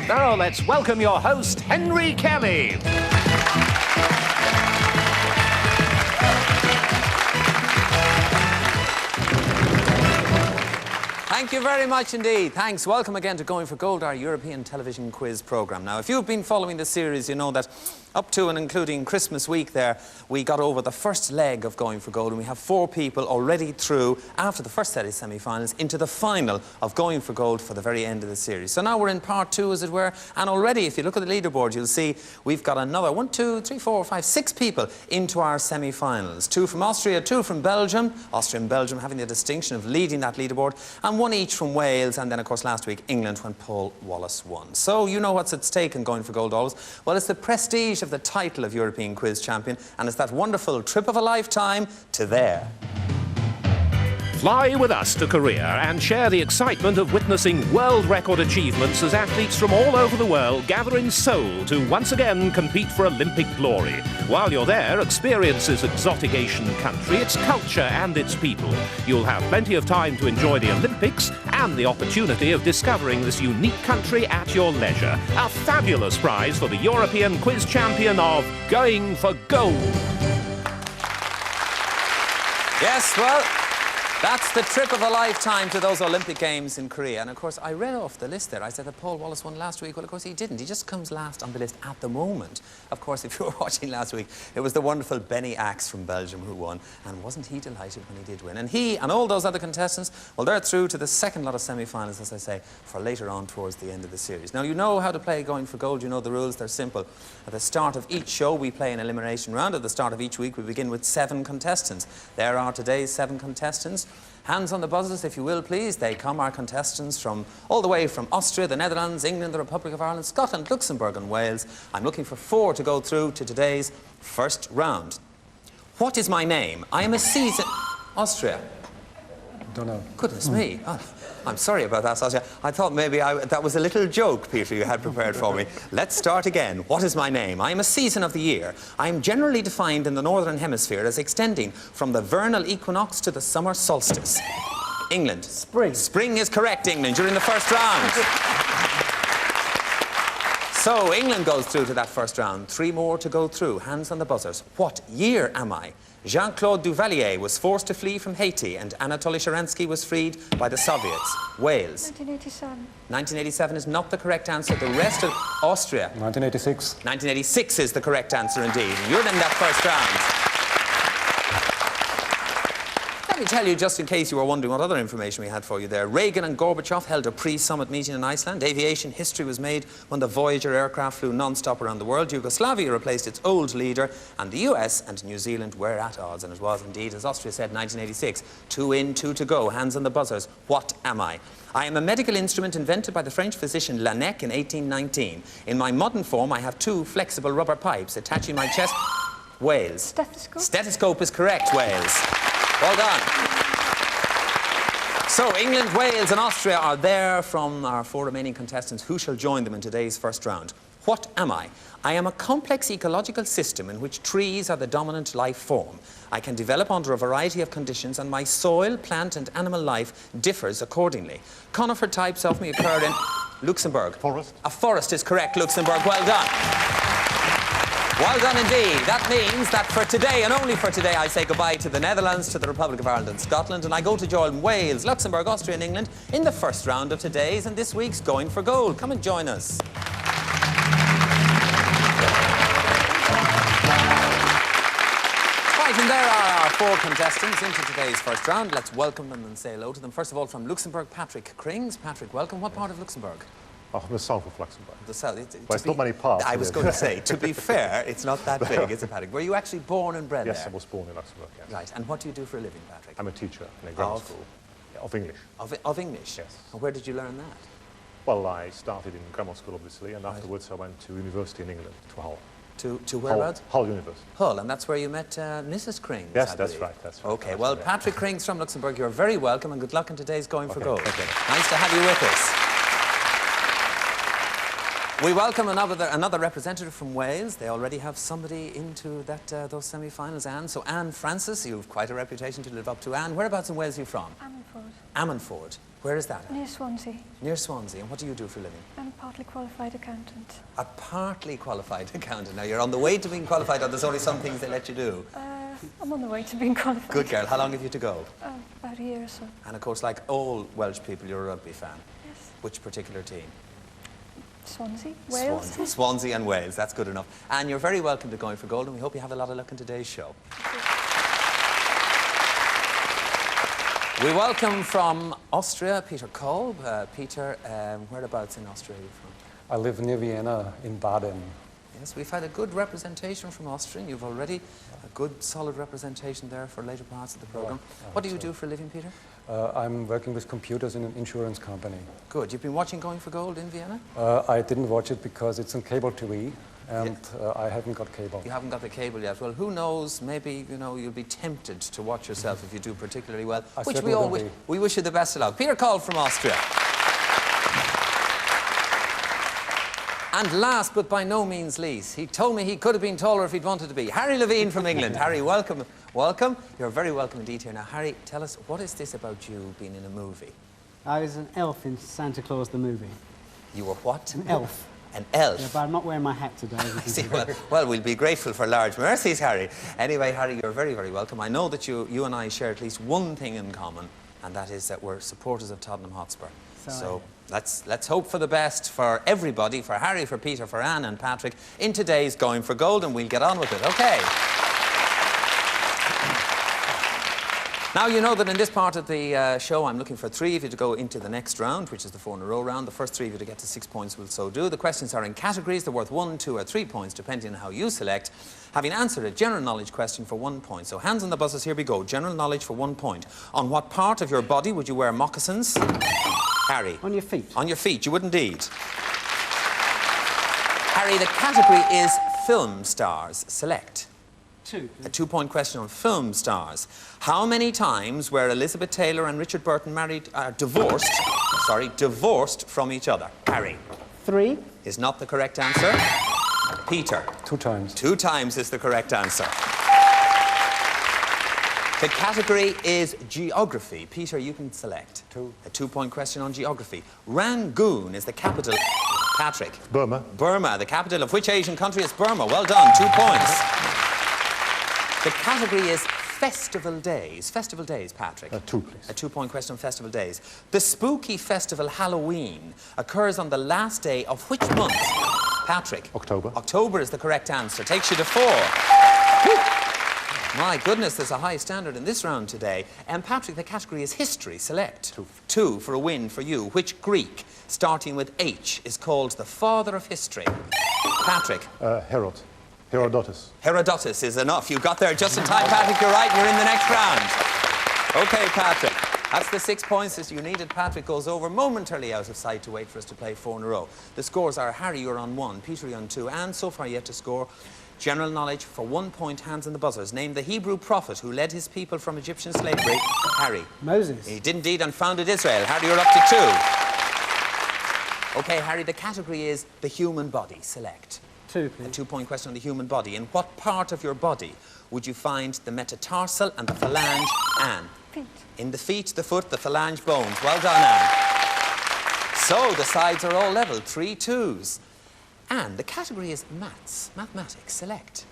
Now let's welcome your host, Henry Kelly. Thank you very much indeed. Thanks. Welcome again to Going for Gold, our European television quiz programme. Now, if you've been following the series, you know that up to and including Christmas week there, we got over the first leg of Going for Gold, and we have 4 people already through, after the first set of semi-finals, into the final of Going for Gold for the very end of the series. So now we're in part 2, as it were, and already, if you look at the leaderboard, you'll see we've got another 1, 2, 3, 4, 5, 6 people into our semi-finals. 2 from Austria, 2 from Belgium. Austria and Belgium having the distinction of leading that leaderboard, and 1 each from Wales, and then, of course, last week, England, when Paul Wallace won. So you know what's at stake in Going for Gold always. Well, it's the prestige of the title of European Quiz Champion, and it's that wonderful trip of a lifetime to there. Fly with us to Korea and share the excitement of witnessing world record achievements as athletes from all over the world gather in Seoul to once again compete for Olympic glory. While you're there, experience this exotic Asian country, its culture and its people. You'll have plenty of time to enjoy the Olympics and the opportunity of discovering this unique country at your leisure. A fabulous prize for the European Quiz Champion of Going for Gold. Yes, well, that's the trip of a lifetime to those Olympic Games in Korea. And, of course, I read off the list there. I said that Paul Wallace won last week. Well, of course, he didn't. He just comes last on the list at the moment. Of course, if you were watching last week, it was the wonderful Benny Axe from Belgium who won. And wasn't he delighted when he did win? And he and all those other contestants, well, they're through to the second lot of semi-finals, as I say, for later on towards the end of the series. Now, you know how to play Going for Gold. You know the rules. They're simple. At the start of each show, we play an elimination round. At the start of each week, we begin with 7 contestants. There are today's 7 contestants. Hands on the buzzers, if you will, please. They come, our contestants, from all the way from Austria, the Netherlands, England, the Republic of Ireland, Scotland, Luxembourg and Wales. I'm looking for 4 to go through to today's first round. What is my name? I am a seasoned... Austria. Don't know. Goodness me. Oh, I'm sorry about that, Austria. I thought maybe that was a little joke, Peter, you had prepared for me. Let's start again. What is my name? I am a season of the year. I am generally defined in the Northern Hemisphere as extending from the vernal equinox to the summer solstice. England. Spring. Spring is correct, England. You're in the first round. So, England goes through to that first round. 3 more to go through. Hands on the buzzers. What year am I? Jean-Claude Duvalier was forced to flee from Haiti and Anatoly Sharansky was freed by the Soviets. Wales. 1987. 1987 is not the correct answer. The rest of Austria. 1986. 1986 is the correct answer indeed. You're in that first round. Let me tell you, just in case you were wondering what other information we had for you there. Reagan and Gorbachev held a pre-summit meeting in Iceland. Aviation history was made when the Voyager aircraft flew non-stop around the world. Yugoslavia replaced its old leader, and the US and New Zealand were at odds. And it was indeed, as Austria said, 1986. 2 in, 2 to go. Hands on the buzzers. What am I? I am a medical instrument invented by the French physician Laennec in 1819. In my modern form, I have 2 flexible rubber pipes attaching my chest... Wales. Stethoscope. Stethoscope is correct, Wales. Well done. So, England, Wales and Austria are there from our 4 remaining contestants. Who shall join them in today's first round? What am I? I am a complex ecological system in which trees are the dominant life form. I can develop under a variety of conditions, and my soil, plant and animal life differs accordingly. Conifer types of me occur in Luxembourg. Forest. A forest is correct, Luxembourg. Well done. Well done indeed. That means that for today, and only for today, I say goodbye to the Netherlands, to the Republic of Ireland and Scotland, and I go to join Wales, Luxembourg, Austria and England in the first round of today's and this week's Going for Gold. Come and join us. Right, and there are our 4 contestants into today's first round. Let's welcome them and say hello to them. First of all, from Luxembourg, Patrick Krings. Patrick, welcome. What part of Luxembourg? Oh, the south of Luxembourg. The south. Well, it's not many parts. I was going to say, to be fair, it's not that big, is it, Patrick? Were you actually born and bred there? Yes, I was born in Luxembourg, yes. Right, and what do you do for a living, Patrick? I'm a teacher in a grammar school. Of English. Of English? Yes. And where did you learn that? Well, I started in grammar school, obviously, and afterwards I went to university in England, to Hull. To whereabouts? Hull University. Hull, and that's where you met Mrs. Krings, Yes, I that's believe. right, that's right. Okay, well, Patrick Krings from Luxembourg, you're very welcome, and good luck in today's Going for Gold. Okay. Nice to have you with us. We welcome another representative from Wales. They already have somebody into those semi-finals, Anne. So, Anne Francis, you've quite a reputation to live up to. Anne, whereabouts in Wales are you from? Ammanford. Ammanford. Where is that? Near Swansea. Near Swansea. And what do you do for a living? I'm a partly qualified accountant. A partly qualified accountant. Now, you're on the way to being qualified, or there's only some things they let you do? I'm on the way to being qualified. Good girl. How long have you to go? About a year or so. And of course, like all Welsh people, you're a rugby fan. Yes. Which particular team? Swansea, Wales. Swansea and Wales. That's good enough. And you're very welcome to Going for Gold, and we hope you have a lot of luck in today's show. We welcome from Austria, Peter Kolb. Peter, whereabouts in Austria are you from? I live near Vienna in Baden. Yes, we've had a good representation from Austria. You've already a good, solid representation there for later parts of the programme. What do you do for a living, Peter? I'm working with computers in an insurance company. Good. You've been watching Going for Gold in Vienna? I didn't watch it because it's on cable TV, and I haven't got cable. You haven't got the cable yet. Well, who knows? Maybe, you know, you'll be tempted to watch yourself if you do particularly well. Which we all we wish you the best of luck. Peter Kolb from Austria. And last, but by no means least, he told me he could have been taller if he'd wanted to be. Harry Levine from England. Harry, welcome. Welcome. You're very welcome indeed here. Now, Harry, tell us, what is this about you being in a movie? I was an elf in Santa Claus the movie. You were what? An elf. An elf? Yeah, but I'm not wearing my hat today. I see. Well, we'll be grateful for large mercies, Harry. Anyway, Harry, you're very, very welcome. I know that you and I share at least one thing in common, and that is that we're supporters of Tottenham Hotspur. So let's hope for the best for everybody, for Harry, for Peter, for Anne and Patrick, in today's Going for Gold, and we'll get on with it. Okay. Now, you know that in this part of the show, I'm looking for 3 of you to go into the next round, which is the 4-in-a-row round. The first 3 of you to get to 6 points will so do. The questions are in categories. They're worth 1, 2, or 3 points, depending on how you select. Having answered a general knowledge question for 1 point. So hands on the buzzers, here we go. General knowledge for 1 point. On what part of your body would you wear moccasins? Harry. On your feet. On your feet, you would indeed. Harry, the category is film stars. Select. 2. A 2-point question on film stars. How many times were Elizabeth Taylor and Richard Burton divorced from each other? Harry. 3. Is not the correct answer. Peter. 2 times. 2 times is the correct answer. The category is geography. Peter, you can select. 2. A 2-point question on geography. Rangoon is the capital. Patrick. Burma. Burma. The capital of which Asian country is Burma? Well done. 2 points. The category is festival days. Festival days, Patrick. 2, please. A 2-point question on festival days. The spooky festival Halloween occurs on the last day of which month? Patrick. October. October is the correct answer. Takes you to 4. My goodness, there's a high standard in this round today. And Patrick, the category is history. Select. 2. 2 for a win for you. Which Greek, starting with H, is called the father of history? Patrick. Herodotus. Herodotus is enough. You got there just in time, Patrick. You're right. You're in the next round. Okay, Patrick. That's the 6 points that you needed. Patrick goes over momentarily out of sight to wait for us to play 4 in a row. The scores are Harry, you're on 1, Peter, you're on 2, and so far yet to score. General knowledge for 1 point, hands on the buzzers. Name the Hebrew prophet who led his people from Egyptian slavery. Harry. Moses. He did indeed and founded Israel. Harry, you're up to 2. Okay, Harry, the category is the human body. Select. 2, please. A 2-point question on the human body. In what part of your body would you find the metatarsal and the phalange, Anne? Feet. In the feet, the foot, the phalange bones. Well done, Anne. So the sides are all level. 3 2s. And the category is maths. Mathematics. Select.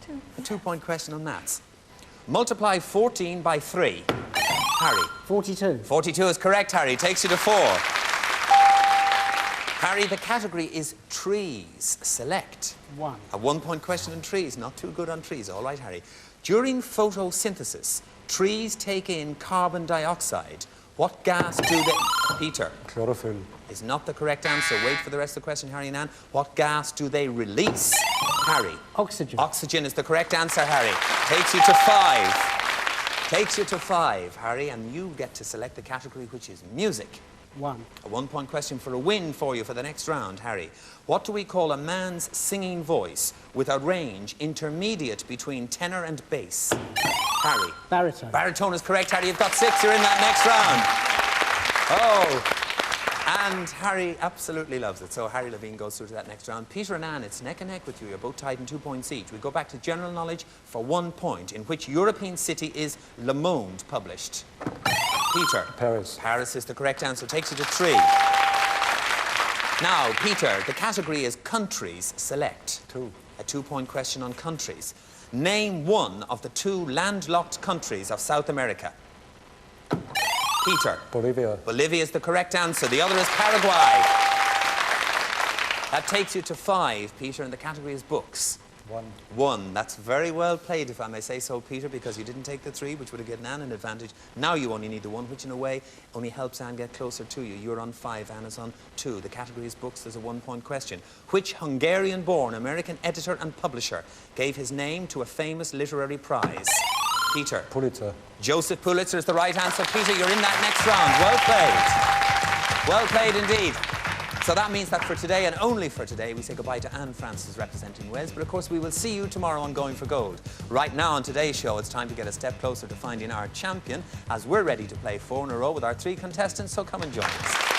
2. A 2-point question on maths. Multiply 14 by 3. Harry. 42. 42 is correct, Harry. Takes you to 4. Harry, the category is trees. Select. 1. A 1-point question on trees. Not too good on trees. All right, Harry. During photosynthesis, trees take in carbon dioxide. What gas do they... Peter. Chlorophyll. Is not the correct answer. Wait for the rest of the question, Harry and Anne. What gas do they release? Harry. Oxygen. Oxygen is the correct answer, Harry. Takes you to 5. Takes you to 5, Harry, and you get to select the category, which is music. 1. A 1-point question for a win for you for the next round, Harry. What do we call a man's singing voice with a range intermediate between tenor and bass? Harry. Baritone. Baritone is correct, Harry. You've got 6. You're in that next round. Oh. And Harry absolutely loves it. So Harry Levine goes through to that next round. Peter and Anne, it's neck and neck with you. You're both tied in 2 points each. We go back to general knowledge for 1 point. In which European city is Le Monde published? Peter. Paris. Paris is the correct answer. Takes you to 3. Now, Peter, the category is countries. Select. 2. A 2-point question on countries. Name one of the 2 landlocked countries of South America. Peter. Bolivia. Bolivia is the correct answer. The other is Paraguay. That takes you to 5, Peter, and the category is books. 1. 1. That's very well played, if I may say so, Peter, because you didn't take the 3, which would have given Anne an advantage. Now you only need the 1, which in a way only helps Anne get closer to you. You're on 5, Anne is on 2. The category is books. There's a 1-point question. Which Hungarian-born American editor and publisher gave his name to a famous literary prize? Peter. Pulitzer. Joseph Pulitzer is the right answer. Peter, you're in that next round. Well played. Well played indeed. So that means that for today, and only for today, we say goodbye to Anne Francis representing Wales. But of course, we will see you tomorrow on Going for Gold. Right now on today's show, it's time to get a step closer to finding our champion, as we're ready to play 4 in a row with our 3 contestants. So come and join us.